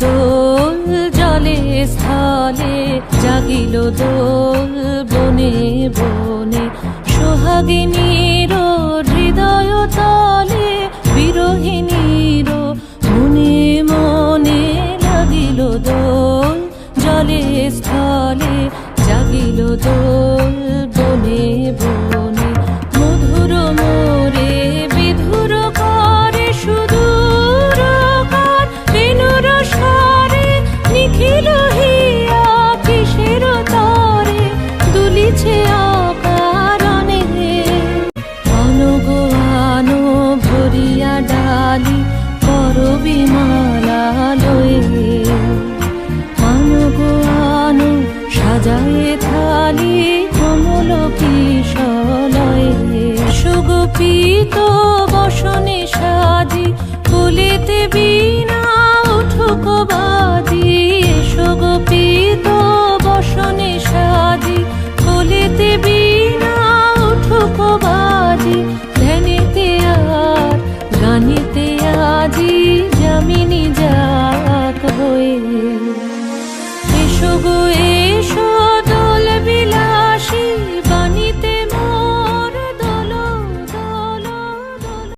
দোল জলে স্থলে, জাগিল দোল বনে বনে। সোহাগিনীর হৃদয় তলে, বিরহিণীর মনে মনে লাগিল দোল জলে স্থলে, জাগিল দোল বনে বনে। মধুর মোরে বিধুর করে সুদূর কার, বেণুর স্বরে নিখিল হিয়া কিসের তরে দুলিছে অকারণে। অনুগো আনো ভরিয়া ডালি করবি মালা লয়ে, আনো গো আনো সাজায়ে থালি